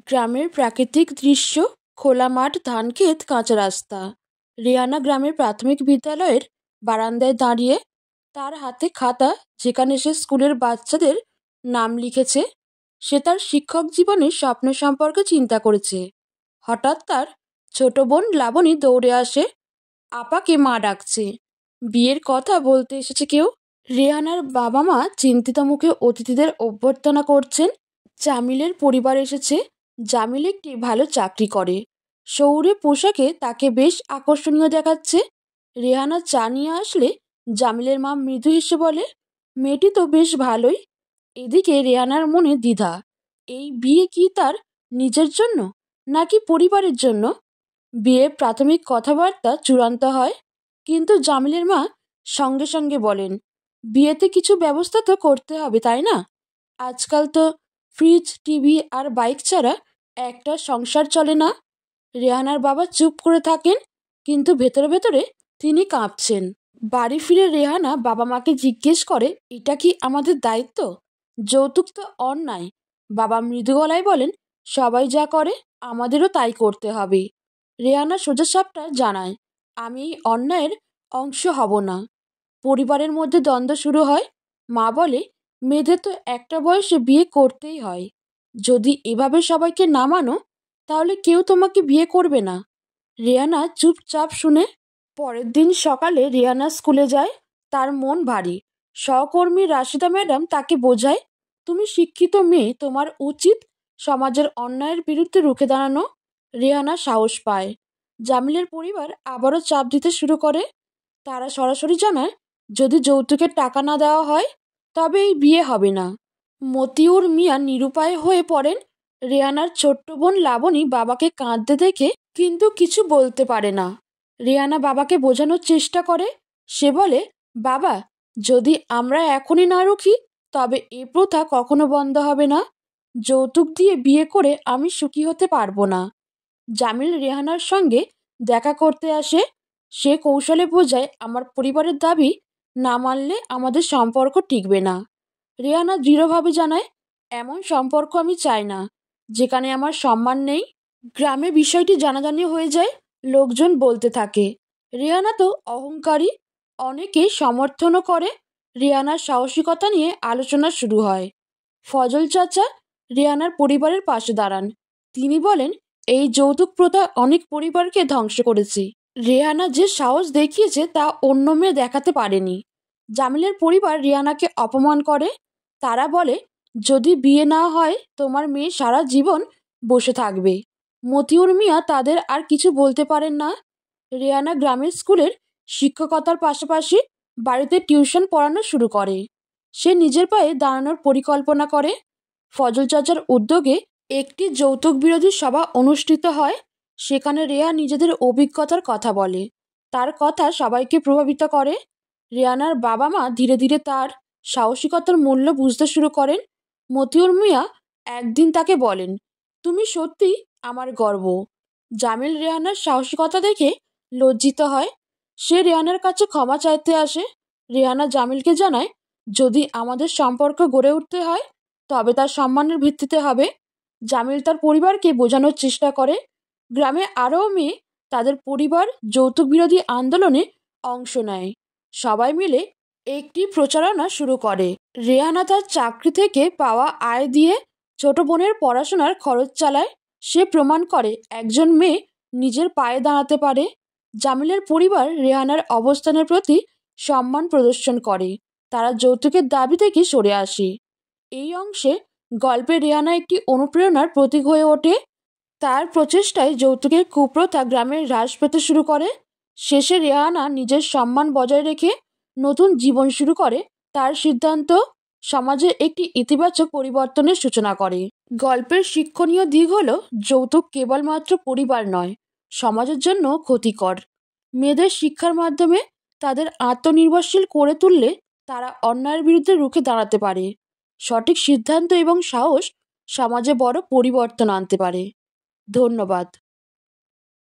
গ্রামের প্রাকৃতিক দৃশ্য, খোলা মাঠ, ধানক্ষেত, কাঁচা রাস্তা। রেহানা গ্রামের প্রাথমিক বিদ্যালয়ের বারান্দায় দাঁড়িয়ে, তার হাতে খাতা যেখানে সে স্কুলের বাচ্চাদের নাম লিখেছে। সে তার শিক্ষক জীবনের স্বপ্ন সম্পর্কে চিন্তা করেছে। হঠাৎ তার ছোট বোন লাবণী দৌড়ে আসে। আপাকে মা ডাকছে, বিয়ের কথা বলতে এসেছে কেউ। রেহানার বাবা মা চিন্তিত মুখে অতিথিদের অভ্যর্থনা করছেন। জামিলের পরিবার এসেছে। জামিল একটি ভালো চাকরি করে। শহুরে পোশাকে তাকে বেশ আকর্ষণীয় দেখাচ্ছে। রেহানা চা নিয়ে আসলে জামিলের মা মৃদু হেসে বলে, মেয়েটি তো বেশ ভালোই। এদিকে রেহানার মনে দ্বিধা, এই বিয়ে কি তার নিজের জন্য নাকি পরিবারের জন্য। বিয়ের প্রাথমিক কথাবার্তা চূড়ান্ত হয়, কিন্তু জামিলের মা সঙ্গে সঙ্গে বলেন, বিয়েতে কিছু ব্যবস্থা তো করতে হবে, তাই না? আজকাল তো ফ্রিজ, টিভি আর বাইক ছাড়া একটা সংসার চলে না। রেহানার বাবা চুপ করে থাকেন, কিন্তু ভেতরে ভেতরে তিনি কাঁপছেন। বাড়ি ফিরে রেহানা বাবা মাকে জিজ্ঞেস করে, এটা কি আমাদের দায়িত্ব? যৌতুক তো অন্যায়। বাবা মৃদু গলায় বলেন, সবাই যা করে আমাদেরও তাই করতে হবে। রেহানা সোজাসাপটা জানায়, আমি এই অন্যায়ের অংশ হব না। পরিবারের মধ্যে দ্বন্দ্ব শুরু হয়। মা বলে, মেয়েদের তো একটা বয়সে বিয়ে করতেই হয়। যদি এভাবে সবাইকে না মানো, তাহলে কেউ তোমাকে বিয়ে করবে না। রেহানা চুপচাপ শুনে। পরের দিন সকালে রেহানা স্কুলে যায়। তার মন ভারী। সহকর্মী রাশিদা ম্যাডাম তাকে বোঝায়, তুমি শিক্ষিত মেয়ে, তোমার উচিত সমাজের অন্যায়ের বিরুদ্ধে রুখে দাঁড়ানো। রেহানা সাহস পায়। জামিলের পরিবার আবারও চাপ দিতে শুরু করে। তারা সরাসরি জানায়, যদি যৌতুকের টাকা না দেওয়া হয় তবে এই বিয়ে হবে না। মতিউর মিয়া নিরুপায় হয়ে পড়েন। রেহানার ছোট্ট বোন লাবণী বাবাকে কাঁদতে দেখে কিন্তু কিছু বলতে পারে না। রেহানা বাবাকে বোঝানোর চেষ্টা করে। সে বলে, বাবা, যদি আমরা এখনই না রুখি তবে এ প্রথা কখনো বন্ধ হবে না। যৌতুক দিয়ে বিয়ে করে আমি সুখী হতে পারবো না। জামিল রেহানার সঙ্গে দেখা করতে আসে। সে কৌশলে বোঝায়, আমার পরিবারের দাবি না মানলে আমাদের সম্পর্ক টিকবে না। রেহানা দৃঢ়ভাবে জানায়, এমন সম্পর্ক আমি চাই না যেখানে আমার সম্মান নেই। গ্রামে বিষয়টি জানাজানি হয়ে যায়। লোকজন বলতে থাকে, রেহানা তো অহংকারী। অনেকে সমর্থনও করে। রেহানার সাহসিকতা নিয়ে আলোচনা শুরু হয়। ফজল চাচা রেহানার পরিবারের পাশে দাঁড়ান। তিনি বলেন, এই যৌতুক প্রথা অনেক পরিবারকে ধ্বংস করেছে। রেহানা যে সাহস দেখিয়েছে তা অন্য মেয়ে দেখাতে পারেনি। জামিলের পরিবার রেহানাকে অপমান করে। তারা বলে, যদি বিয়ে না হয় তোমার মেয়ে সারা জীবন বসে থাকবে। মতিউর মিয়া তাদের আর কিছু বলতে পারেন না। রেহানা গ্রামের স্কুলের শিক্ষকতার পাশাপাশি বাড়িতে টিউশন পড়ানো শুরু করে। সে নিজের পায়ে দাঁড়ানোর পরিকল্পনা করে। ফজল চাচার উদ্যোগে একটি যৌতুক বিরোধী সভা অনুষ্ঠিত হয়। সেখানে রেহা নিজেদের অভিজ্ঞতার কথা বলে। তার কথা সবাইকে প্রভাবিত করে। রেহানার বাবা মা ধীরে ধীরে তার সাহসিকতার মূল্য বুঝতে শুরু করেন। মতিউর মিয়া একদিন তাকে বলেন, তুমি সত্যি আমার গর্ব। জামিল রেহানার সাহসিকতা দেখে লজ্জিত হয়। সে রেহানার কাছে ক্ষমা চাইতে আসে। রেহানা জামিলকে জানায়, যদি আমাদের সম্পর্ক গড়ে উঠতে হয় তবে তার সম্মানের ভিত্তিতে হবে। জামিল তার পরিবারকে বোঝানোর চেষ্টা করে। গ্রামে আরও মেয়ে তাদের পরিবার যৌতুক বিরোধী আন্দোলনে অংশ নেয়। সবাই মিলে একটি প্রচারণা শুরু করে। রেহানা তার চাকরি থেকে পাওয়া আয় দিয়ে ছোট বোনের পড়াশোনার খরচ চালায়। সে প্রমাণ করে একজন মেয়ে নিজের পায়ে দাঁড়াতে পারে। জামিলের পরিবার রেহানার অবস্থানের প্রতি সম্মান প্রদর্শন করে। তারা যৌতুকের দাবি থেকে সরে আসে। এই অংশে গল্পে রেহানা একটি অনুপ্রেরণার প্রতীক হয়ে ওঠে। তার প্রচেষ্টায় যৌতুকের কুপ্রথা গ্রামে হ্রাস পেতে শুরু করে। শেষে রেহানা নিজের সম্মান বজায় রেখে নতুন জীবন শুরু করে। তার সিদ্ধান্ত সমাজে একটি ইতিবাচক পরিবর্তনের সূচনা করে। গল্পের শিক্ষণীয় দিক হল, যৌতুক কেবলমাত্র পরিবার নয়, সমাজের জন্য ক্ষতিকর। মেয়েদের শিক্ষার মাধ্যমে তাদের আত্মনির্ভরশীল করে তুললে তারা অন্যায়ের বিরুদ্ধে রুখে দাঁড়াতে পারে। সঠিক সিদ্ধান্ত এবং সাহস সমাজে বড় পরিবর্তন আনতে পারে। ধন্যবাদ।